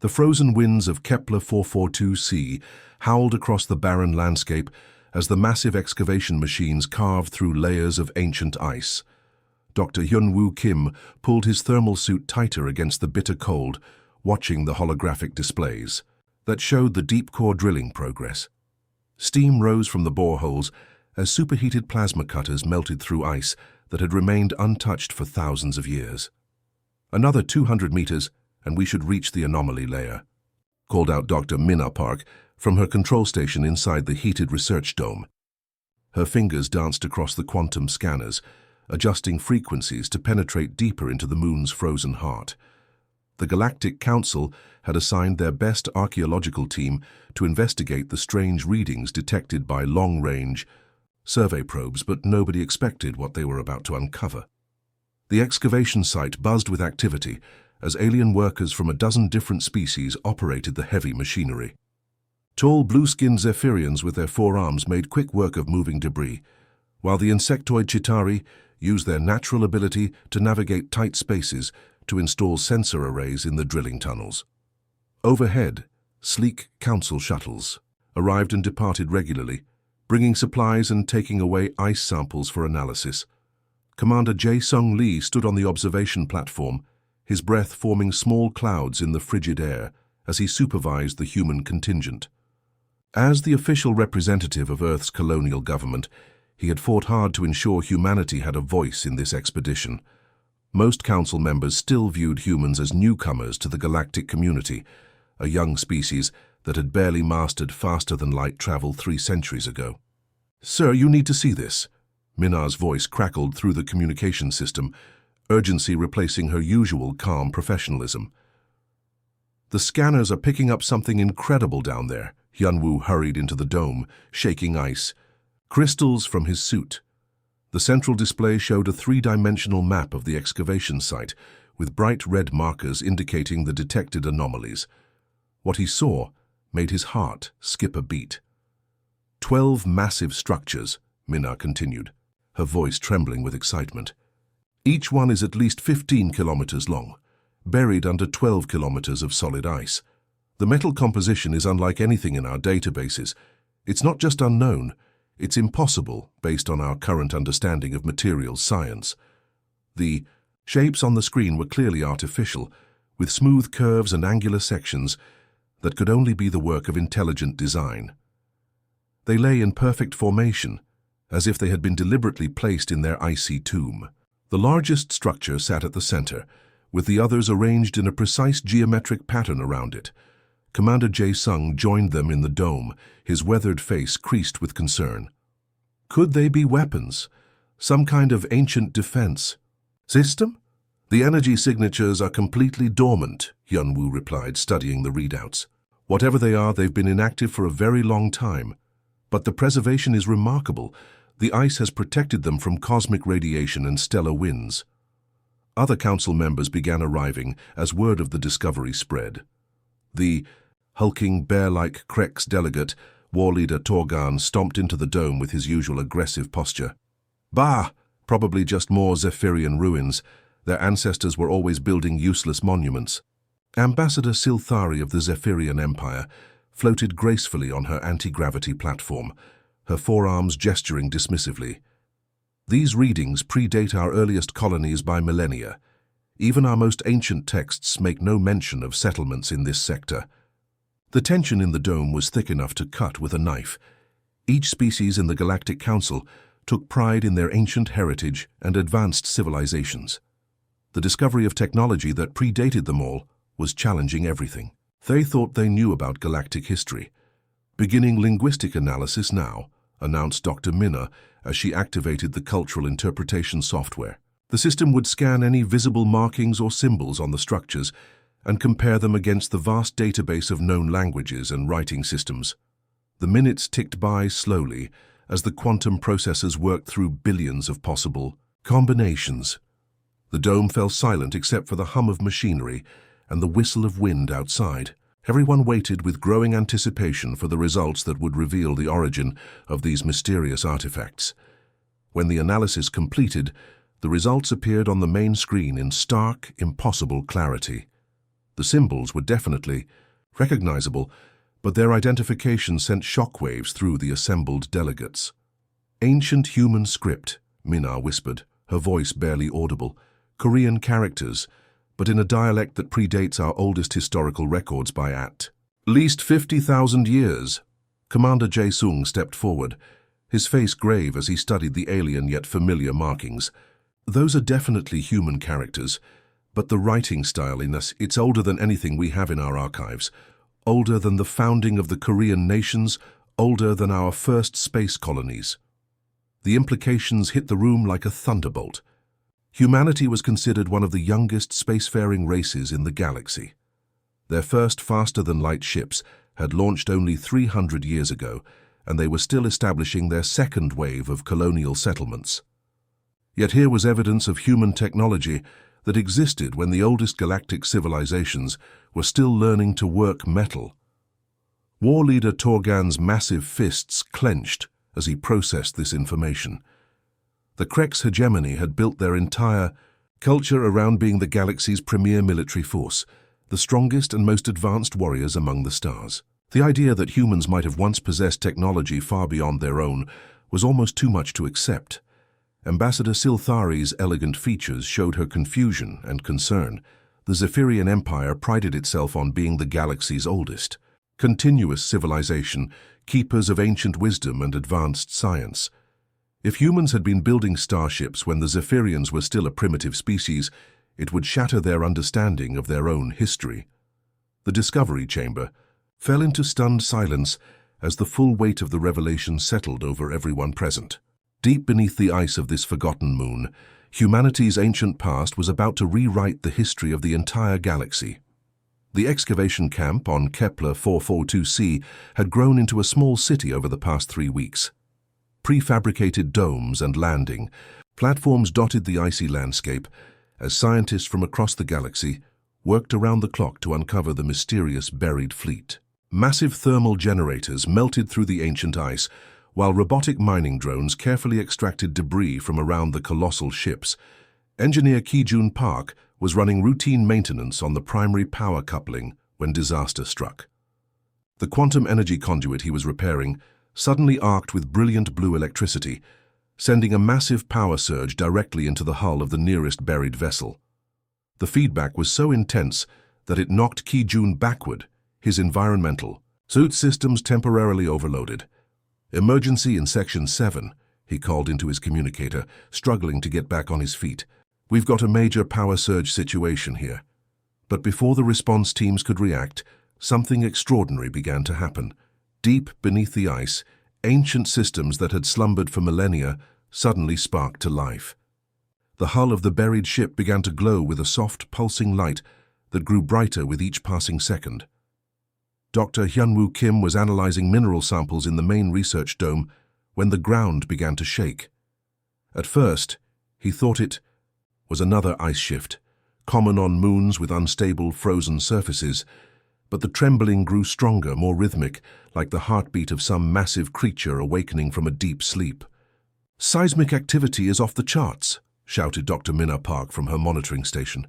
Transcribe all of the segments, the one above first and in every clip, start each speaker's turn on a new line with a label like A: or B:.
A: The frozen winds of Kepler 442c howled across the barren landscape as the massive excavation machines carved through layers of ancient ice. Dr. Hyun-woo Kim pulled his thermal suit tighter against the bitter cold, watching the holographic displays that showed the deep core drilling progress. Steam rose from the boreholes as superheated plasma cutters melted through ice that had remained untouched for thousands of years. "Another 200 meters, and we should reach the anomaly layer," called out Dr. Minna Park from her control station inside the heated research dome. Her fingers danced across the quantum scanners, adjusting frequencies to penetrate deeper into the moon's frozen heart. The Galactic Council had assigned their best archaeological team to investigate the strange readings detected by long-range survey probes, but nobody expected what they were about to uncover. The excavation site buzzed with activity as alien workers from a dozen different species operated the heavy machinery. Tall blue-skinned Zephyrians with their forearms made quick work of moving debris, while the insectoid Chitauri used their natural ability to navigate tight spaces to install sensor arrays in the drilling tunnels. Overhead, sleek council shuttles arrived and departed regularly, bringing supplies and taking away ice samples for analysis. Commander Jae-sung Lee stood on the observation platform, his breath forming small clouds in the frigid air as he supervised the human contingent. As the official representative of Earth's colonial government, he had fought hard to ensure humanity had a voice in this expedition. Most council members still viewed humans as newcomers to the galactic community, a young species that had barely mastered faster-than-light travel 3 centuries ago. "Sir, you need to see this." Minna's voice crackled through the communication system, urgency replacing her usual calm professionalism. "The scanners are picking up something incredible down there." Hyun-woo hurried into the dome, shaking ice. Crystals from his suit. The central display showed a 3-dimensional map of the excavation site, with bright red markers indicating the detected anomalies. What he saw made his heart skip a beat. 12 massive structures, Minna continued, her voice trembling with excitement. Each one is at least 15 kilometers long, buried under 12 kilometers of solid ice. The metal composition is unlike anything in our databases. It's not just unknown, it's impossible based on our current understanding of materials science. The shapes on the screen were clearly artificial, with smooth curves and angular sections that could only be the work of intelligent design. They lay in perfect formation, as if they had been deliberately placed in their icy tomb. The largest structure sat at the center, with the others arranged in a precise geometric pattern around it. Commander Jae-sung joined them in the dome, his weathered face creased with concern. Could they be weapons? Some kind of ancient defense system? "The energy signatures are completely dormant," Hyun-woo replied, studying the readouts. "Whatever they are, they've been inactive for a very long time. But the preservation is remarkable. The ice has protected them from cosmic radiation and stellar winds." Other council members began arriving as word of the discovery spread. The hulking, bear-like Krex delegate, war leader Torgan, stomped into the dome with his usual aggressive posture. "Bah! Probably just more Zephyrian ruins. Their ancestors were always building useless monuments." Ambassador Silthari of the Zephyrian Empire floated gracefully on her anti-gravity platform, her forearms gesturing dismissively. "These readings predate our earliest colonies by millennia. Even our most ancient texts make no mention of settlements in this sector." The tension in the dome was thick enough to cut with a knife. Each species in the Galactic Council took pride in their ancient heritage and advanced civilizations. The discovery of technology that predated them all was challenging everything. They thought they knew about galactic history. "Beginning linguistic analysis now," announced Dr. Minna as she activated the cultural interpretation software. The system would scan any visible markings or symbols on the structures and compare them against the vast database of known languages and writing systems. The minutes ticked by slowly as the quantum processors worked through billions of possible combinations. The dome fell silent except for the hum of machinery and the whistle of wind outside. Everyone waited with growing anticipation for the results that would reveal the origin of these mysterious artifacts. When the analysis completed, the results appeared on the main screen in stark, impossible clarity. The symbols were definitely recognizable, but their identification sent shockwaves through the assembled delegates. Ancient human script, Mina whispered, her voice barely audible. Korean characters, but in a dialect that predates our oldest historical records by at least 50,000 years. Commander Jae-sung stepped forward, his face grave as he studied the alien yet familiar markings. Those are definitely human characters, but the writing style in this, it's older than anything we have in our archives. Older than the founding of the Korean nations, older than our first space colonies. The implications hit the room like a thunderbolt. Humanity was considered one of the youngest spacefaring races in the galaxy. Their first faster-than-light ships had launched only 300 years ago, and they were still establishing their second wave of colonial settlements. Yet here was evidence of human technology that existed when the oldest galactic civilizations were still learning to work metal. War leader Torgan's massive fists clenched as he processed this information. The Krek's hegemony had built their entire culture around being the galaxy's premier military force, the strongest and most advanced warriors among the stars. The idea that humans might have once possessed technology far beyond their own was almost too much to accept. Ambassador Silthari's elegant features showed her confusion and concern. The Zephyrian Empire prided itself on being the galaxy's oldest, continuous civilization, keepers of ancient wisdom and advanced science. If humans had been building starships when the Zephyrians were still a primitive species, it would shatter their understanding of their own history. The Discovery Chamber fell into stunned silence as the full weight of the revelation settled over everyone present. Deep beneath the ice of this forgotten moon, humanity's ancient past was about to rewrite the history of the entire galaxy. The excavation camp on Kepler 442c had grown into a small city over the past 3 weeks. Prefabricated domes and landing platforms dotted the icy landscape as scientists from across the galaxy worked around the clock to uncover the mysterious buried fleet. Massive thermal generators melted through the ancient ice, while robotic mining drones carefully extracted debris from around the colossal ships. Engineer Ki-jun Park was running routine maintenance on the primary power coupling when disaster struck. The quantum energy conduit he was repairing suddenly arced with brilliant blue electricity, sending a massive power surge directly into the hull of the nearest buried vessel. The feedback was so intense that it knocked Ki-jun backward, his environmental suit systems temporarily overloaded. "Emergency in Section 7, he called into his communicator, struggling to get back on his feet. "We've got a major power surge situation here." But before the response teams could react, something extraordinary began to happen. Deep beneath the ice, ancient systems that had slumbered for millennia suddenly sparked to life. The hull of the buried ship began to glow with a soft, pulsing light that grew brighter with each passing second. Dr. Hyunwoo Kim was analyzing mineral samples in the main research dome when the ground began to shake. At first, he thought it was another ice shift, common on moons with unstable, frozen surfaces, but the trembling grew stronger, more rhythmic, like the heartbeat of some massive creature awakening from a deep sleep. "Seismic activity is off the charts," shouted Dr. Minna Park from her monitoring station.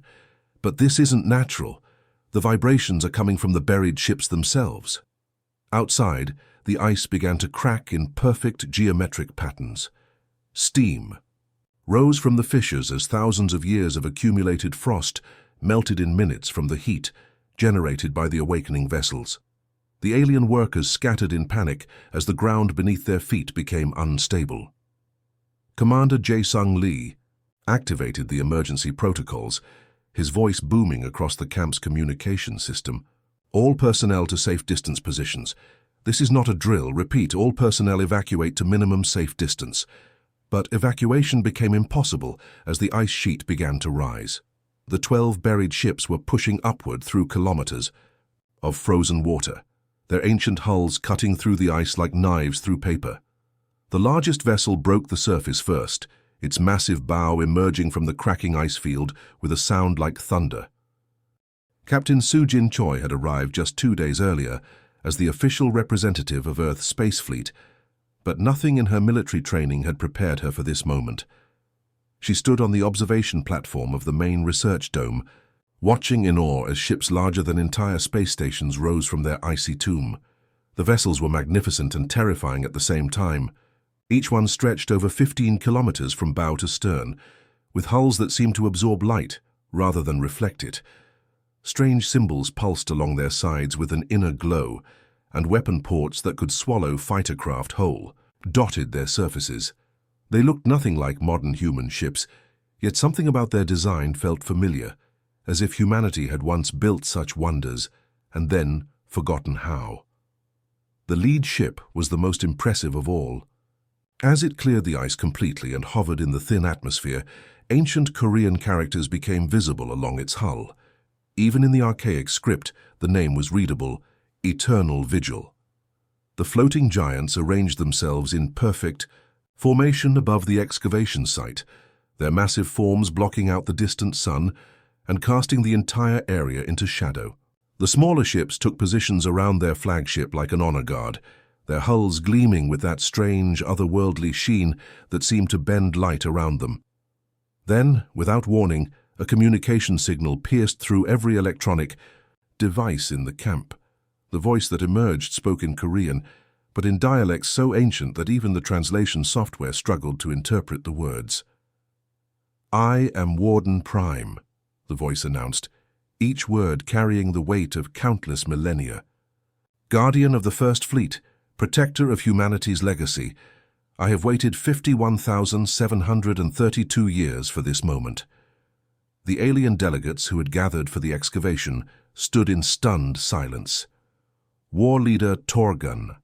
A: "But this isn't natural. The vibrations are coming from the buried ships themselves." Outside, the ice began to crack in perfect geometric patterns. Steam rose from the fissures as thousands of years of accumulated frost melted in minutes from the heat generated by the awakening vessels. The alien workers scattered in panic as the ground beneath their feet became unstable. Commander Jae-sung Lee activated the emergency protocols, his voice booming across the camp's communication system. "All personnel to safe distance positions. This is not a drill. Repeat, all personnel evacuate to minimum safe distance." But evacuation became impossible as the ice sheet began to rise. The 12 buried ships were pushing upward through kilometers of frozen water, their ancient hulls cutting through the ice like knives through paper. The largest vessel broke the surface first, its massive bow emerging from the cracking ice field with a sound like thunder. Captain Soo-jin Choi had arrived just 2 days earlier as the official representative of Earth's space fleet, but nothing in her military training had prepared her for this moment. She stood on the observation platform of the main research dome, watching in awe as ships larger than entire space stations rose from their icy tomb. The vessels were magnificent and terrifying at the same time. Each one stretched over 15 kilometers from bow to stern, with hulls that seemed to absorb light rather than reflect it. Strange symbols pulsed along their sides with an inner glow, and weapon ports that could swallow fighter craft whole dotted their surfaces. They looked nothing like modern human ships, yet something about their design felt familiar, as if humanity had once built such wonders and then forgotten how. The lead ship was the most impressive of all. As it cleared the ice completely and hovered in the thin atmosphere, ancient Korean characters became visible along its hull. Even in the archaic script, the name was readable: Eternal Vigil. The floating giants arranged themselves in perfect formation above the excavation site, their massive forms blocking out the distant sun and casting the entire area into shadow. The smaller ships took positions around their flagship like an honor guard, their hulls gleaming with that strange, otherworldly sheen that seemed to bend light around them. Then, without warning, a communication signal pierced through every electronic device in the camp. The voice that emerged spoke in Korean, but in dialects so ancient that even the translation software struggled to interpret the words. "I am Warden Prime," the voice announced, each word carrying the weight of countless millennia. "Guardian of the First Fleet, protector of humanity's legacy, I have waited 51,732 years for this moment." The alien delegates who had gathered for the excavation stood in stunned silence. War leader Torgun,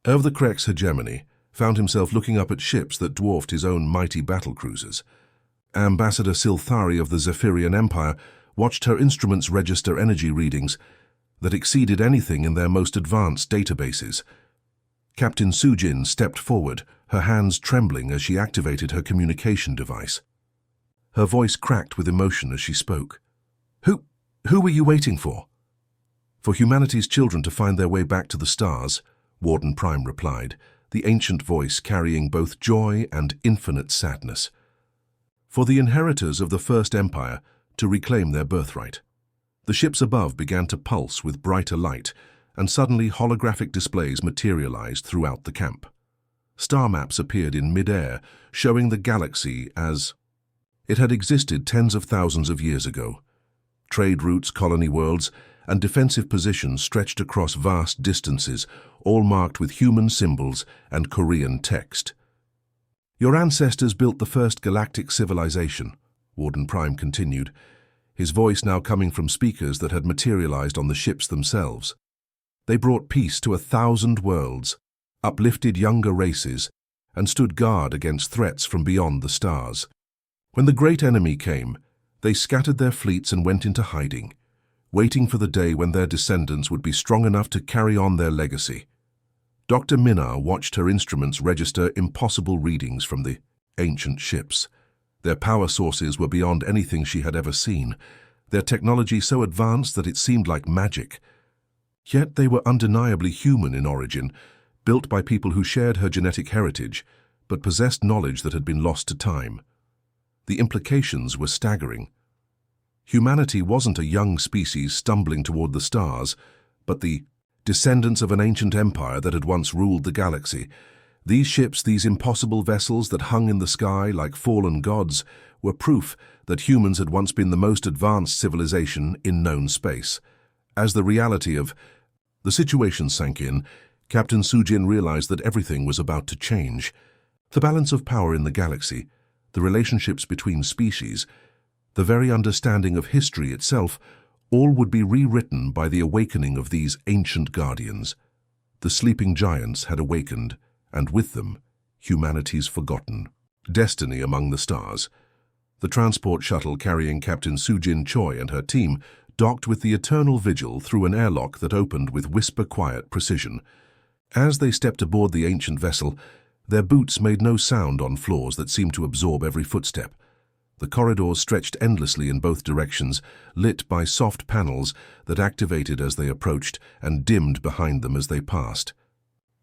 A: of the Krek's hegemony, found himself looking up at ships that dwarfed his own mighty battlecruisers. Ambassador Silthari of the Zephyrian Empire watched her instruments register energy readings that exceeded anything in their most advanced databases. Captain Sujin stepped forward, her hands trembling as she activated her communication device. Her voice cracked with emotion as she spoke. Who were you waiting for?" "For humanity's children to find their way back to the stars," Warden Prime replied, the ancient voice carrying both joy and infinite sadness. "For the inheritors of the First Empire to reclaim their birthright." The ships above began to pulse with brighter light, and suddenly holographic displays materialized throughout the camp. Star maps appeared in mid-air, showing the galaxy as it had existed tens of thousands of years ago. Trade routes, colony worlds, and defensive positions stretched across vast distances, all marked with human symbols and Korean text. "Your ancestors built the first galactic civilization," Warden Prime continued, his voice now coming from speakers that had materialized on the ships themselves. "They brought peace to 1,000 worlds, uplifted younger races, and stood guard against threats from beyond the stars. When the great enemy came, they scattered their fleets and went into hiding, waiting for the day when their descendants would be strong enough to carry on their legacy." Dr. Minna watched her instruments register impossible readings from the ancient ships. Their power sources were beyond anything she had ever seen, their technology so advanced that it seemed like magic. Yet they were undeniably human in origin, built by people who shared her genetic heritage, but possessed knowledge that had been lost to time. The implications were staggering. Humanity wasn't a young species stumbling toward the stars, but the descendants of an ancient empire that had once ruled the galaxy. These ships, these impossible vessels that hung in the sky like fallen gods, were proof that humans had once been the most advanced civilization in known space. As the reality of the situation sank in, Captain Sujin realized that everything was about to change. The balance of power in the galaxy, the relationships between species, the very understanding of history itself, all would be rewritten by the awakening of these ancient guardians. The sleeping giants had awakened, and with them, humanity's forgotten destiny among the stars. The transport shuttle carrying Captain Sujin Choi and her team docked with the Eternal Vigil through an airlock that opened with whisper-quiet precision. As they stepped aboard the ancient vessel, their boots made no sound on floors that seemed to absorb every footstep. The corridors stretched endlessly in both directions, lit by soft panels that activated as they approached and dimmed behind them as they passed.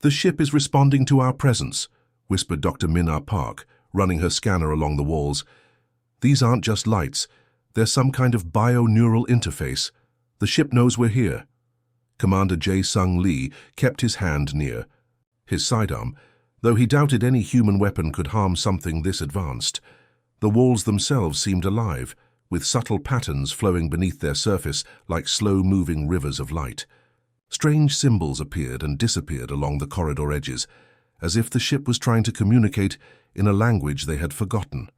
A: "The ship is responding to our presence," whispered Dr. Minna Park, running her scanner along the walls. "These aren't just lights. There's some kind of bio-neural interface. The ship knows we're here. Commander Jae-sung Lee kept his hand near. His sidearm, though he doubted any human weapon could harm something this advanced. The walls themselves seemed alive, with subtle patterns flowing beneath their surface like slow-moving rivers of light. Strange symbols appeared and disappeared along the corridor edges, as if the ship was trying to communicate in a language they had forgotten.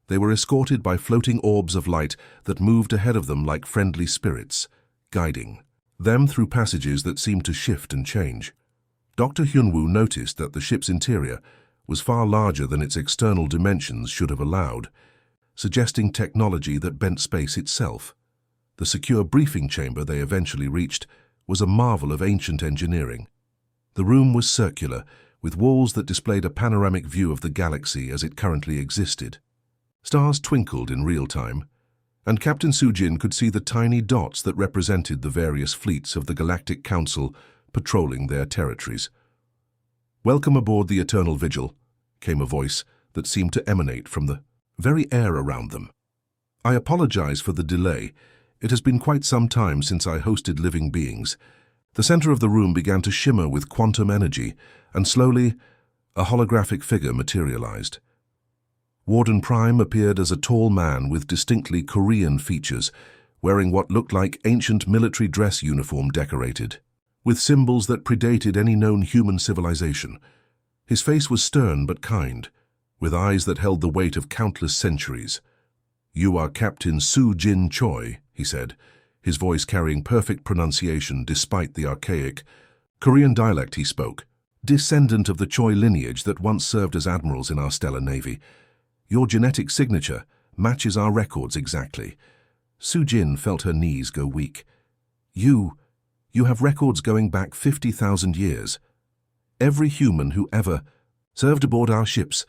A: They were escorted by floating orbs of light that moved ahead of them like friendly spirits, guiding them through passages that seemed to shift and change. Dr. Hyunwoo noticed that the ship's interior was far larger than its external dimensions should have allowed, suggesting technology that bent space itself. The secure briefing chamber they eventually reached was a marvel of ancient engineering. The room was circular, with walls that displayed a panoramic view of the galaxy as it currently existed. Stars twinkled in real time, and Captain Soo-jin could see the tiny dots that represented the various fleets of the Galactic Council patrolling their territories. "Welcome aboard the Eternal Vigil," came a voice that seemed to emanate from the very air around them. "I apologize for the delay. It has been quite some time since I hosted living beings." The center of the room began to shimmer with quantum energy, and slowly, a holographic figure materialized. Warden Prime appeared as a tall man with distinctly Korean features, wearing what looked like ancient military dress uniform decorated with symbols that predated any known human civilization. His face was stern but kind, with eyes that held the weight of countless centuries. "You are Captain Soo-jin Choi," he said, his voice carrying perfect pronunciation despite the archaic Korean dialect he spoke. "Descendant of the Choi lineage that once served as admirals in our stellar navy. Your genetic signature matches our records exactly." Soo-jin felt her knees go weak. You have records going back 50,000 years. Every human who ever served aboard our ships,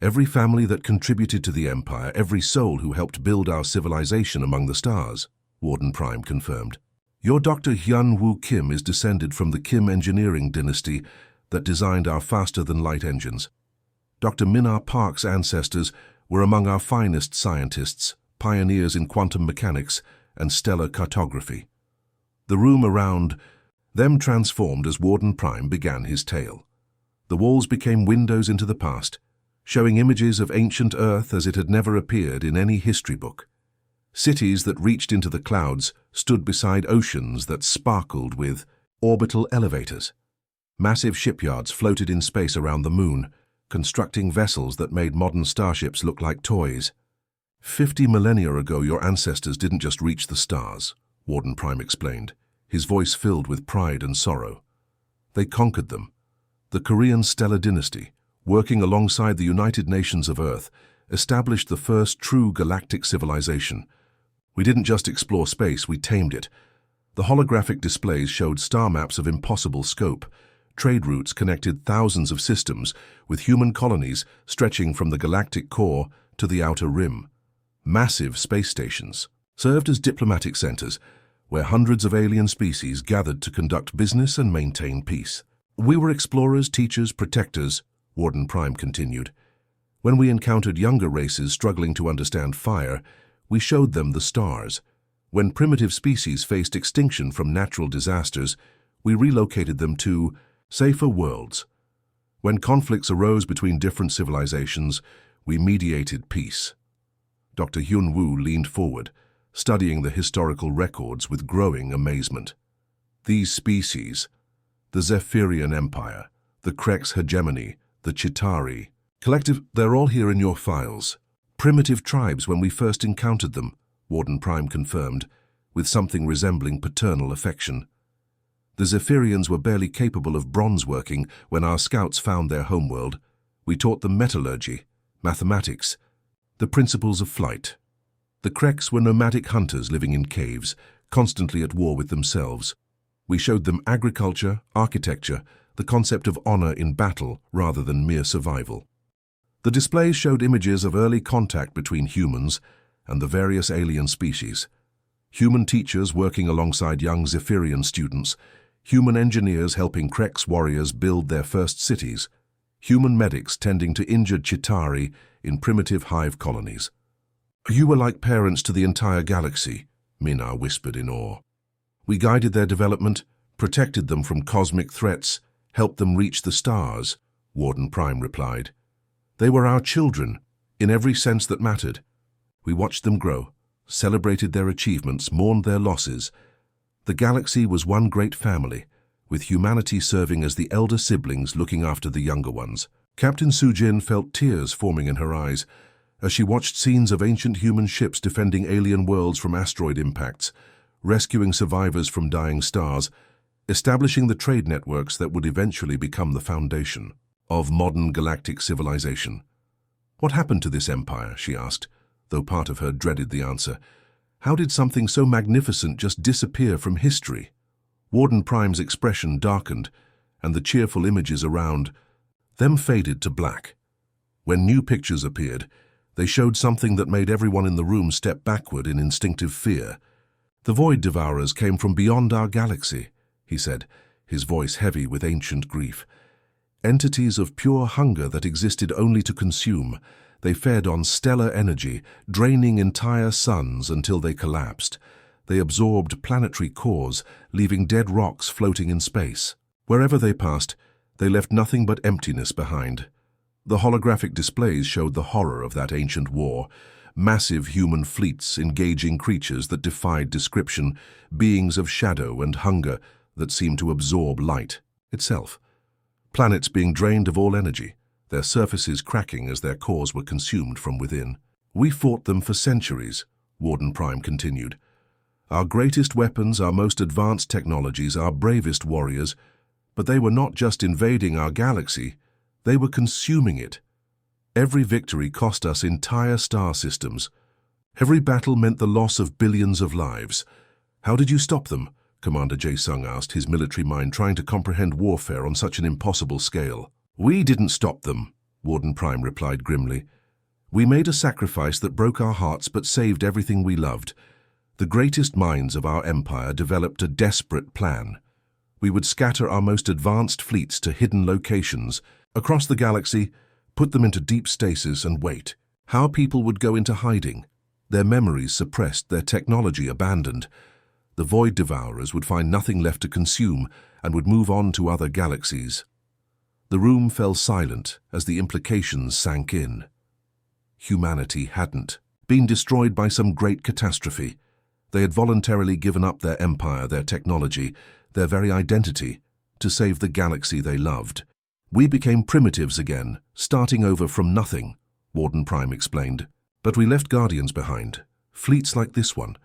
A: every family that contributed to the Empire, every soul who helped build our civilization among the stars," Warden Prime confirmed. "Your Dr. Hyun-woo Kim is descended from the Kim engineering dynasty that designed our faster-than-light engines. Dr. Min-ah Park's ancestors were among our finest scientists, pioneers in quantum mechanics and stellar cartography." The room around them transformed as Warden Prime began his tale. The walls became windows into the past, showing images of ancient Earth as it had never appeared in any history book. Cities that reached into the clouds stood beside oceans that sparkled with orbital elevators. Massive shipyards floated in space around the moon, constructing vessels that made modern starships look like toys. 50 millennia ago, your ancestors didn't just reach the stars, Warden Prime explained, his voice filled with pride and sorrow. They conquered them. The Korean stellar dynasty, working alongside the United Nations of Earth, established the first true galactic civilization. We didn't just explore space, we tamed it. The holographic displays showed star maps of impossible scope. Trade routes connected thousands of systems, with human colonies stretching from the galactic core to the outer rim. Massive space stations served as diplomatic centers, where hundreds of alien species gathered to conduct business and maintain peace. "We were explorers, teachers, protectors," Warden Prime continued. "When we encountered younger races struggling to understand fire, we showed them the stars. When primitive species faced extinction from natural disasters, we relocated them to safer worlds. When conflicts arose between different civilizations, we mediated peace." Dr. Hyun-woo leaned forward, studying the historical records with growing amazement. These species, the Zephyrian Empire, the Krex hegemony, the Chitauri, collective, they're all here in your files. Primitive tribes when we first encountered them, Warden Prime confirmed, with something resembling paternal affection. The Zephyrians were barely capable of bronze working when our scouts found their homeworld. We taught them metallurgy, mathematics, the principles of flight. The Krex were nomadic hunters living in caves, constantly at war with themselves. We showed them agriculture, architecture, the concept of honor in battle rather than mere survival. The displays showed images of early contact between humans and the various alien species. Human teachers working alongside young Zephyrian students, human engineers helping Krex warriors build their first cities, human medics tending to injured Chitauri in primitive hive colonies. You were like parents to the entire galaxy, Minar whispered in awe. We guided their development, protected them from cosmic threats, helped them reach the stars, Warden Prime replied. They were our children, in every sense that mattered. We watched them grow, celebrated their achievements, mourned their losses. The galaxy was one great family, with humanity serving as the elder siblings looking after the younger ones. Captain Sujin felt tears forming in her eyes as she watched scenes of ancient human ships defending alien worlds from asteroid impacts, rescuing survivors from dying stars, establishing the trade networks that would eventually become the foundation of modern galactic civilization. What happened to this empire, she asked, though part of her dreaded the answer. How did something so magnificent just disappear from history? Warden Prime's expression darkened, and the cheerful images around them faded to black. When new pictures appeared, they showed something that made everyone in the room step backward in instinctive fear. The Void Devourers came from beyond our galaxy, he said, his voice heavy with ancient grief. Entities of pure hunger that existed only to consume. They fed on stellar energy, draining entire suns until they collapsed. They absorbed planetary cores, leaving dead rocks floating in space. Wherever they passed, they left nothing but emptiness behind. The holographic displays showed the horror of that ancient war. Massive human fleets engaging creatures that defied description, beings of shadow and hunger that seemed to absorb light itself. Planets being drained of all energy, their surfaces cracking as their cores were consumed from within. We fought them for centuries, Warden Prime continued. Our greatest weapons, our most advanced technologies, our bravest warriors, but they were not just invading our galaxy, they were consuming it. Every victory cost us entire star systems. Every battle meant the loss of billions of lives. How did you stop them? Commander Jae-sung asked, his military mind trying to comprehend warfare on such an impossible scale. We didn't stop them, Warden Prime replied grimly. We made a sacrifice that broke our hearts but saved everything we loved. The greatest minds of our empire developed a desperate plan. We would scatter our most advanced fleets to hidden locations across the galaxy, put them into deep stasis and wait. How people would go into hiding, their memories suppressed, their technology abandoned. The Void Devourers would find nothing left to consume and would move on to other galaxies. The room fell silent as the implications sank in. Humanity hadn't been destroyed by some great catastrophe. They had voluntarily given up their empire, their technology, their very identity, to save the galaxy they loved. We became primitives again, starting over from nothing, Warden Prime explained. But we left guardians behind, fleets like this one,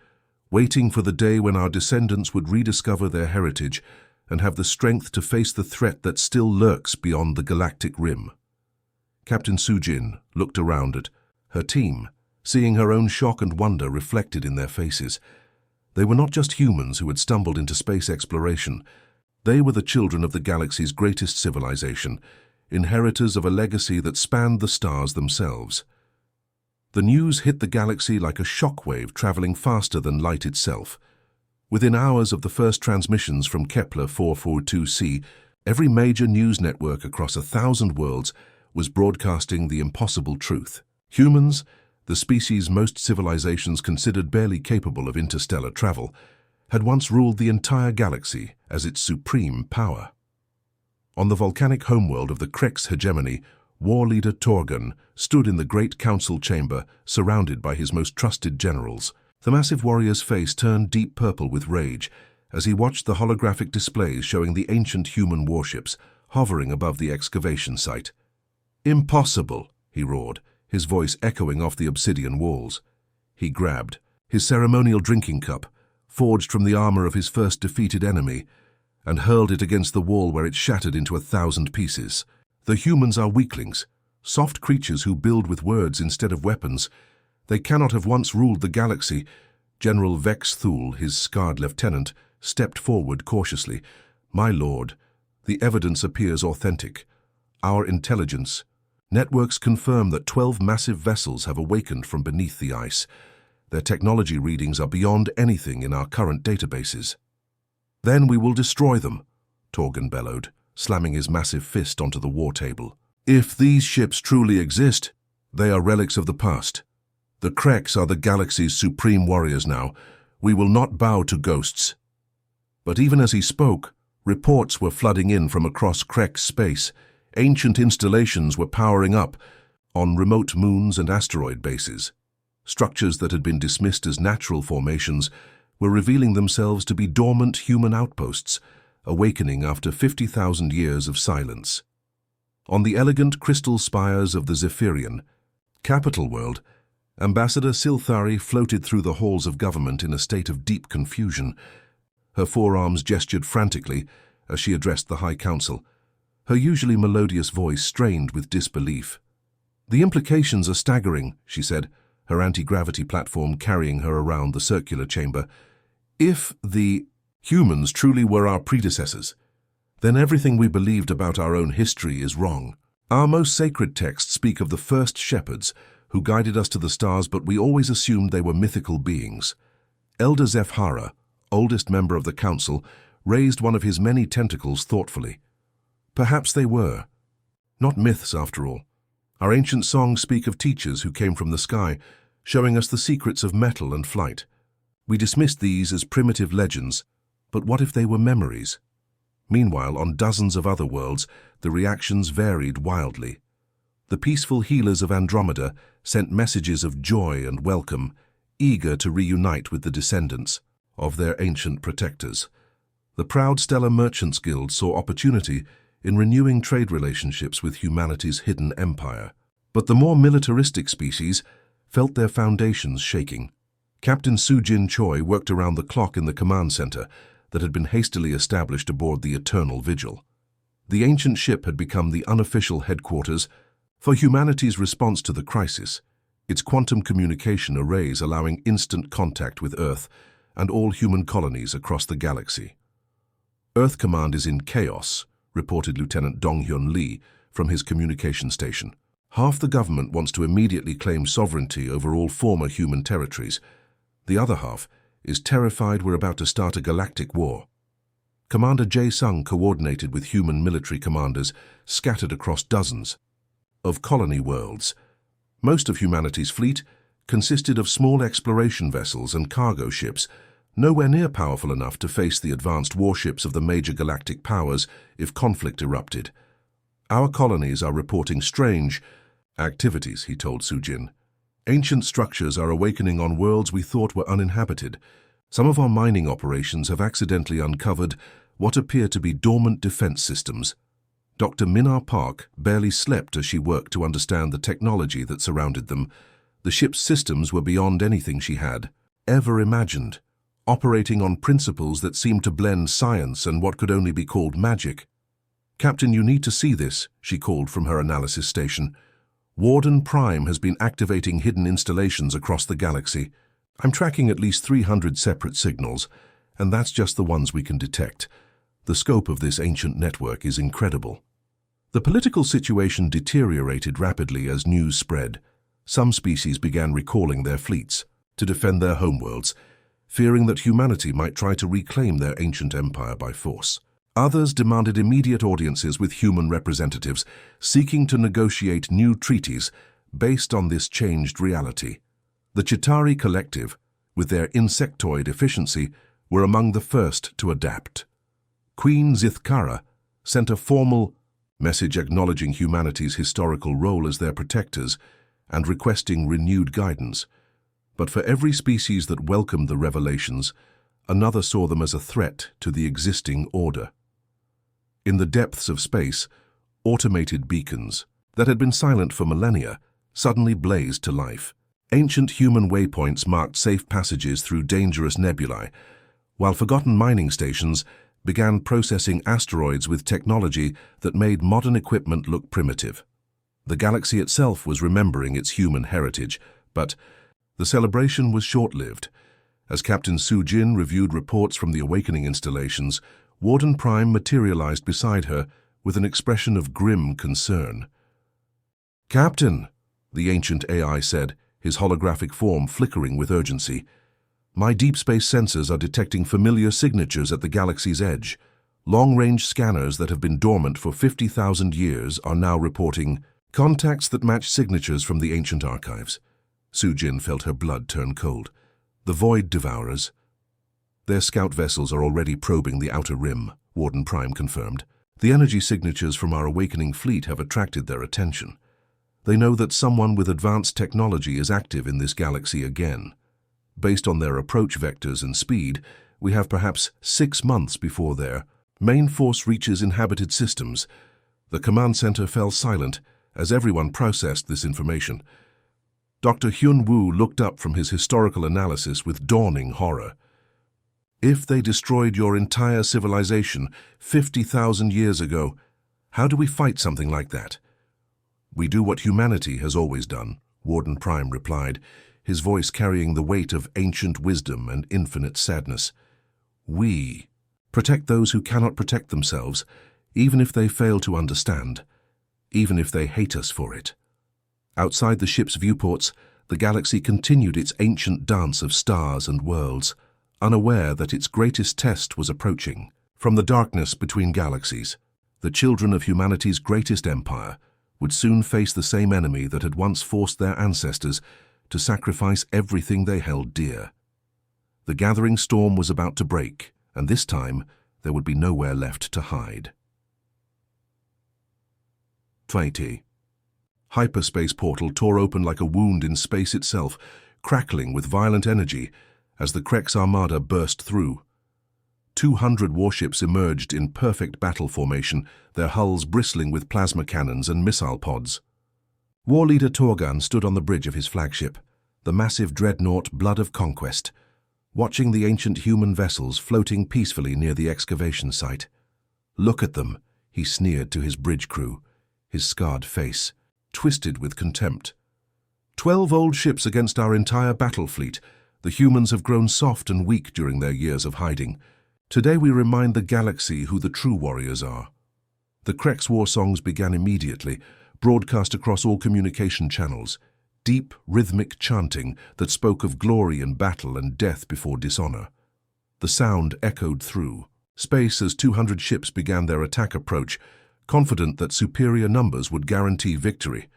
A: waiting for the day when our descendants would rediscover their heritage and have the strength to face the threat that still lurks beyond the galactic rim. Captain Sujin looked around at her team, seeing her own shock and wonder reflected in their faces. They were not just humans who had stumbled into space exploration. They were the children of the galaxy's greatest civilization, inheritors of a legacy that spanned the stars themselves. The news hit the galaxy like a shockwave traveling faster than light itself. Within hours of the first transmissions from Kepler 442c, every major news network across 1,000 worlds was broadcasting the impossible truth. Humans, the species most civilizations considered barely capable of interstellar travel, had once ruled the entire galaxy as its supreme power. On the volcanic homeworld of the Krex hegemony, war leader Torgun stood in the great council chamber, surrounded by his most trusted generals. The massive warrior's face turned deep purple with rage as he watched the holographic displays showing the ancient human warships hovering above the excavation site. "Impossible!" he roared, his voice echoing off the obsidian walls. He grabbed his ceremonial drinking cup, forged from the armor of his first defeated enemy, and hurled it against the wall where it shattered into 1,000 pieces. The humans are weaklings, soft creatures who build with words instead of weapons. They cannot have once ruled the galaxy. General Vex Thul, his scarred lieutenant, stepped forward cautiously. "My lord, the evidence appears authentic. Our intelligence networks confirm that 12 massive vessels have awakened from beneath the ice. Their technology readings are beyond anything in our current databases." "Then we will destroy them," Torgun bellowed, slamming his massive fist onto the war table. "If these ships truly exist, they are relics of the past. The Kreks are the galaxy's supreme warriors now. We will not bow to ghosts. But even as he spoke, reports were flooding in from across Krek space. Ancient installations were powering up on remote moons and asteroid bases. Structures that had been dismissed as natural formations were revealing themselves to be dormant human outposts, awakening after 50,000 years of silence. On the elegant crystal spires of the Zephyrian capital world, Ambassador Silthari floated through the halls of government in a state of deep confusion. Her forearms gestured frantically as she addressed the High Council, her usually melodious voice strained with disbelief. "The implications are staggering," she said, her anti-gravity platform carrying her around the circular chamber. "If the humans truly were our predecessors, then everything we believed about our own history is wrong. Our most sacred texts speak of the first shepherds who guided us to the stars, but we always assumed they were mythical beings." Elder Zephara, oldest member of the council, raised one of his many tentacles thoughtfully. "Perhaps they were. Not myths, after all. Our ancient songs speak of teachers who came from the sky, showing us the secrets of metal and flight. We dismissed these as primitive legends, but what if they were memories?" Meanwhile, on dozens of other worlds, the reactions varied wildly. The peaceful healers of Andromeda sent messages of joy and welcome, eager to reunite with the descendants of their ancient protectors. The proud Stellar Merchants Guild saw opportunity in renewing trade relationships with humanity's hidden empire. But the more militaristic species felt their foundations shaking. Captain Sujin Choi worked around the clock in the command center that had been hastily established aboard the Eternal Vigil. The ancient ship had become the unofficial headquarters for humanity's response to the crisis, its quantum communication arrays allowing instant contact with Earth and all human colonies across the galaxy. "Earth Command is in chaos," reported Lieutenant Donghyun Lee from his communication station. "Half the government wants to immediately claim sovereignty over all former human territories. The other half is terrified we're about to start a galactic war." Commander Jae-sung coordinated with human military commanders scattered across dozens of colony worlds. Most of humanity's fleet consisted of small exploration vessels and cargo ships, nowhere near powerful enough to face the advanced warships of the major galactic powers if conflict erupted. "Our colonies are reporting strange activities," he told Sujin. "Ancient structures are awakening on worlds we thought were uninhabited. Some of our mining operations have accidentally uncovered what appear to be dormant defense systems." Dr. Minar Park barely slept as she worked to understand the technology that surrounded them. The ship's systems were beyond anything she had ever imagined, operating on principles that seemed to blend science and what could only be called magic. "Captain, you need to see this," she called from her analysis station. "Warden Prime has been activating hidden installations across the galaxy. I'm tracking at least 300 separate signals, and that's just the ones we can detect. The scope of this ancient network is incredible." The political situation deteriorated rapidly as news spread. Some species began recalling their fleets to defend their homeworlds, fearing that humanity might try to reclaim their ancient empire by force. Others demanded immediate audiences with human representatives, seeking to negotiate new treaties based on this changed reality. The Chitauri Collective, with their insectoid efficiency, were among the first to adapt. Queen Zithkara sent a formal message acknowledging humanity's historical role as their protectors and requesting renewed guidance. But for every species that welcomed the revelations, another saw them as a threat to the existing order. In the depths of space, automated beacons that had been silent for millennia suddenly blazed to life. Ancient human waypoints marked safe passages through dangerous nebulae, while forgotten mining stations began processing asteroids with technology that made modern equipment look primitive. The galaxy itself was remembering its human heritage, but the celebration was short-lived. As Captain Sujin reviewed reports from the awakening installations, Warden Prime materialized beside her with an expression of grim concern. "Captain," the ancient AI said, his holographic form flickering with urgency, "my deep space sensors are detecting familiar signatures at the galaxy's edge. Long-range scanners that have been dormant for 50,000 years are now reporting contacts that match signatures from the ancient archives. Sujin felt her blood turn cold. The Void Devourers. Their scout vessels are already probing the outer rim, Warden Prime confirmed. The energy signatures from our awakening fleet have attracted their attention. They know that someone with advanced technology is active in this galaxy again. Based on their approach vectors and speed, we have perhaps 6 months before their main force reaches inhabited systems. The command center fell silent as everyone processed this information. Dr. Hyun Woo looked up from his historical analysis with dawning horror. If they destroyed your entire civilization 50,000 years ago, how do we fight something like that? We do what humanity has always done, Warden Prime replied, his voice carrying the weight of ancient wisdom and infinite sadness. We protect those who cannot protect themselves, even if they fail to understand, even if they hate us for it. Outside the ship's viewports, the galaxy continued its ancient dance of stars and worlds, unaware that its greatest test was approaching. From the darkness between galaxies, the children of humanity's greatest empire would soon face the same enemy that had once forced their ancestors to sacrifice everything they held dear. The gathering storm was about to break, and this time there would be nowhere left to hide. 20. Hyperspace portal tore open like a wound in space itself, crackling with violent energy as the Krex armada burst through. 200 warships emerged in perfect battle formation, their hulls bristling with plasma cannons and missile pods. War Leader Torgan stood on the bridge of his flagship, the massive dreadnought Blood of Conquest, watching the ancient human vessels floating peacefully near the excavation site. "Look at them," he sneered to his bridge crew, his scarred face twisted with contempt. 12 old ships against our entire battle fleet. The humans have grown soft and weak during their years of hiding. Today we remind the galaxy who the true warriors are. The Krex war songs began immediately, broadcast across all communication channels, deep, rhythmic chanting that spoke of glory in battle and death before dishonor. The sound echoed through space as 200 ships began their attack approach, confident that superior numbers would guarantee victory.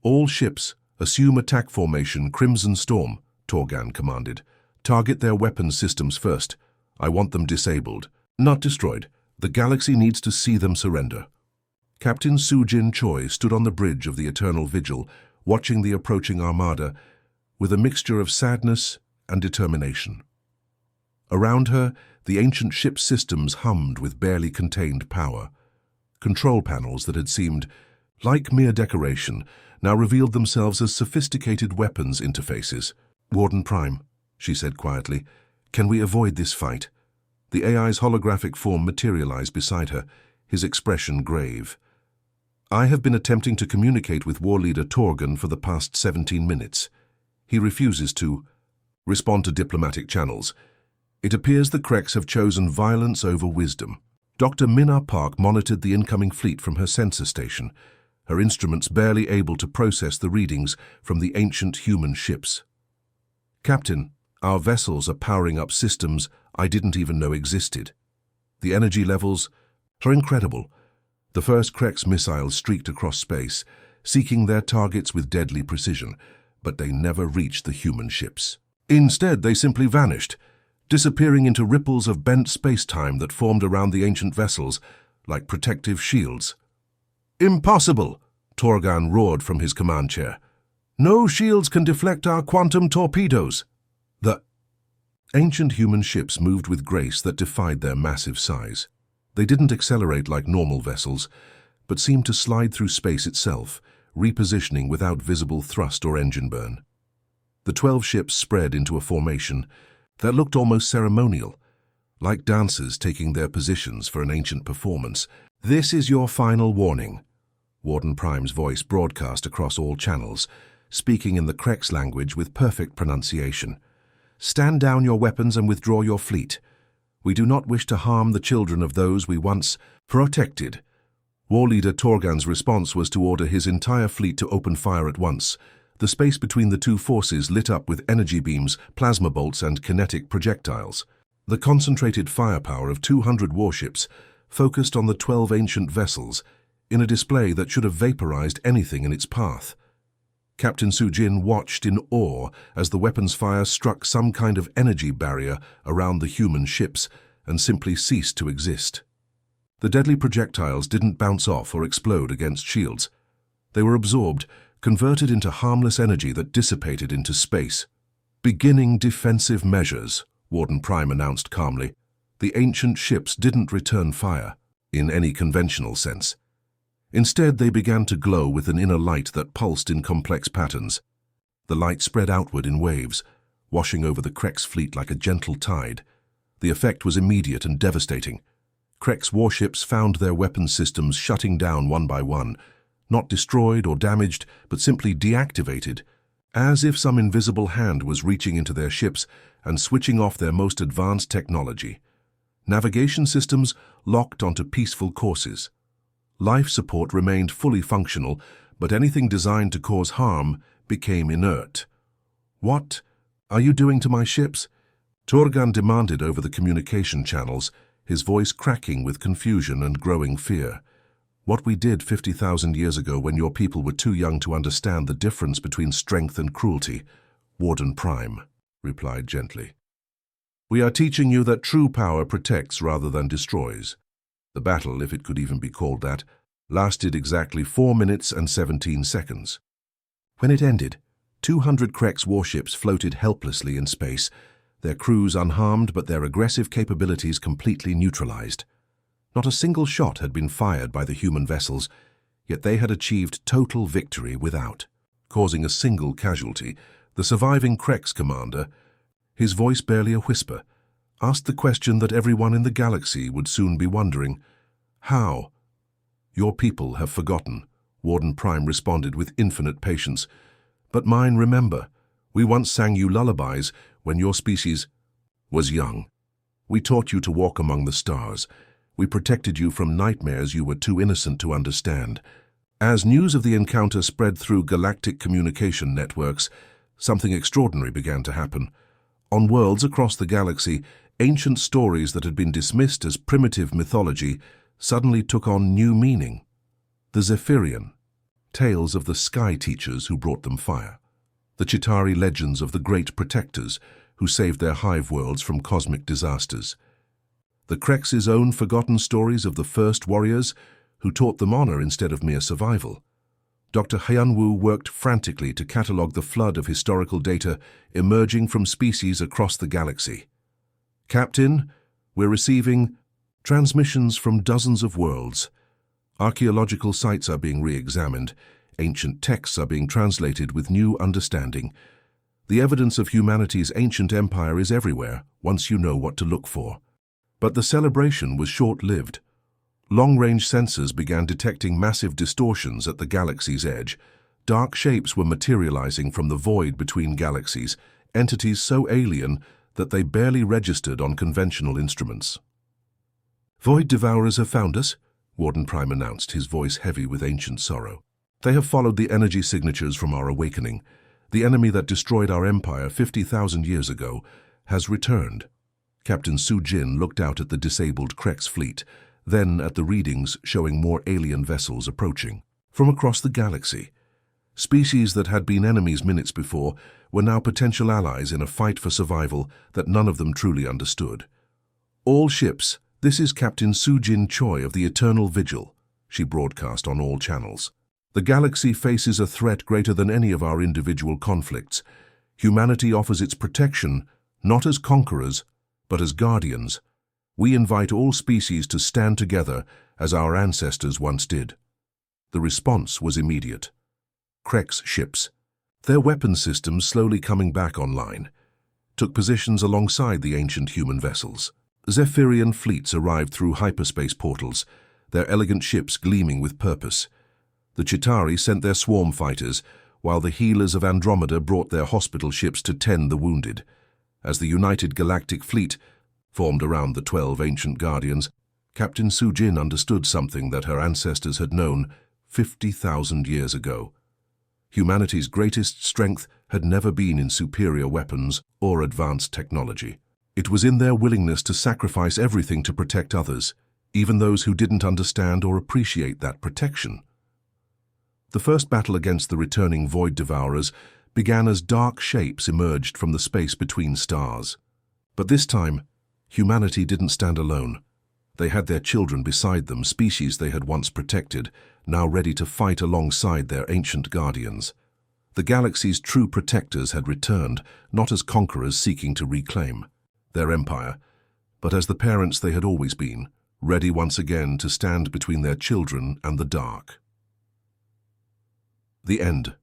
A: "All ships, assume attack formation Crimson Storm," Torgan commanded. "Target their weapons systems first. I want them disabled, not destroyed. The galaxy needs to see them surrender." Captain Sujin Choi stood on the bridge of the Eternal Vigil, watching the approaching armada with a mixture of sadness and determination. Around her, the ancient ship's systems hummed with barely contained power. Control panels that had seemed like mere decoration now revealed themselves as sophisticated weapons interfaces. "Warden Prime," she said quietly, "can we avoid this fight?" The AI's holographic form materialized beside her, his expression grave. "I have been attempting to communicate with War Leader Torgan for the past 17 minutes. He refuses to respond to diplomatic channels. It appears the Krex have chosen violence over wisdom." Dr. Minna Park monitored the incoming fleet from her sensor station, her instruments barely able to process the readings from the ancient human ships. "Captain, our vessels are powering up systems I didn't even know existed. The energy levels are incredible." The first Krex missiles streaked across space, seeking their targets with deadly precision, but they never reached the human ships. Instead, they simply vanished, disappearing into ripples of bent space-time that formed around the ancient vessels like protective shields. "Impossible!" Torgan roared from his command chair. "No shields can deflect our quantum torpedoes." The ancient human ships moved with grace that defied their massive size. They didn't accelerate like normal vessels, but seemed to slide through space itself, repositioning without visible thrust or engine burn. The 12 ships spread into a formation that looked almost ceremonial, like dancers taking their positions for an ancient performance. "This is your final warning," Warden Prime's voice broadcast across all channels, speaking in the Krex language with perfect pronunciation. "Stand down your weapons and withdraw your fleet. We do not wish to harm the children of those we once protected." War Leader Torgan's response was to order his entire fleet to open fire at once. The space between the two forces lit up with energy beams, plasma bolts, and kinetic projectiles. The concentrated firepower of 200 warships focused on the 12 ancient vessels in a display that should have vaporized anything in its path. Captain Sujin watched in awe as the weapon's fire struck some kind of energy barrier around the human ships and simply ceased to exist. The deadly projectiles didn't bounce off or explode against shields. They were absorbed, converted into harmless energy that dissipated into space. "Beginning defensive measures," Warden Prime announced calmly. The ancient ships didn't return fire, in any conventional sense. Instead, they began to glow with an inner light that pulsed in complex patterns. The light spread outward in waves, washing over the Krek's fleet like a gentle tide. The effect was immediate and devastating. Krek's warships found their weapon systems shutting down one by one, not destroyed or damaged, but simply deactivated, as if some invisible hand was reaching into their ships and switching off their most advanced technology. Navigation systems locked onto peaceful courses. Life support remained fully functional, but anything designed to cause harm became inert. "What are you doing to my ships?" Torgan demanded over the communication channels, his voice cracking with confusion and growing fear. "What we did 50,000 years ago when your people were too young to understand the difference between strength and cruelty," Warden Prime replied gently. "We are teaching you that true power protects rather than destroys." The battle, if it could even be called that, lasted exactly 4 minutes and 17 seconds. When it ended, 200 Krek's warships floated helplessly in space, their crews unharmed but their aggressive capabilities completely neutralized. Not a single shot had been fired by the human vessels, yet they had achieved total victory without causing a single casualty. The surviving Krek's commander, his voice barely a whisper, asked the question that everyone in the galaxy would soon be wondering: "How?" "Your people have forgotten," Warden Prime responded with infinite patience. "But mine remember. We once sang you lullabies when your species was young. We taught you to walk among the stars. We protected you from nightmares you were too innocent to understand." As news of the encounter spread through galactic communication networks, something extraordinary began to happen. On worlds across the galaxy, ancient stories that had been dismissed as primitive mythology suddenly took on new meaning. The Zephyrian, tales of the sky teachers who brought them fire. The Chitauri legends of the great protectors who saved their hive worlds from cosmic disasters. The Krek's own forgotten stories of the first warriors who taught them honor instead of mere survival. Dr. Hyunwoo worked frantically to catalogue the flood of historical data emerging from species across the galaxy. "Captain, we're receiving transmissions from dozens of worlds. Archaeological sites are being re-examined. Ancient texts are being translated with new understanding. The evidence of humanity's ancient empire is everywhere, once you know what to look for." But the celebration was short-lived. Long-range sensors began detecting massive distortions at the galaxy's edge. Dark shapes were materializing from the void between galaxies, entities so alien that they barely registered on conventional instruments. "Void Devourers have found us," Warden Prime announced, his voice heavy with ancient sorrow. "They have followed the energy signatures from our awakening. The enemy that destroyed our empire 50,000 years ago has returned." Captain Sujin looked out at the disabled Krek's fleet, then at the readings showing more alien vessels approaching. From across the galaxy, species that had been enemies minutes before were now potential allies in a fight for survival that none of them truly understood. "All ships, this is Captain Sujin Choi of the Eternal Vigil," she broadcast on all channels. "The galaxy faces a threat greater than any of our individual conflicts. Humanity offers its protection, not as conquerors, but as guardians. We invite all species to stand together as our ancestors once did." The response was immediate. Krek's ships, their weapon systems slowly coming back online, took positions alongside the ancient human vessels. Zephyrian fleets arrived through hyperspace portals, their elegant ships gleaming with purpose. The Chitauri sent their swarm fighters, while the healers of Andromeda brought their hospital ships to tend the wounded. As the united galactic fleet formed around the 12 ancient guardians, Captain Sujin understood something that her ancestors had known 50,000 years ago. Humanity's greatest strength had never been in superior weapons or advanced technology. It was in their willingness to sacrifice everything to protect others, even those who didn't understand or appreciate that protection. The first battle against the returning Void Devourers began as dark shapes emerged from the space between stars. But this time, humanity didn't stand alone. They had their children beside them, species they had once protected, now ready to fight alongside their ancient guardians. The galaxy's true protectors had returned, not as conquerors seeking to reclaim their empire, but as the parents they had always been, ready once again to stand between their children and the dark. The end.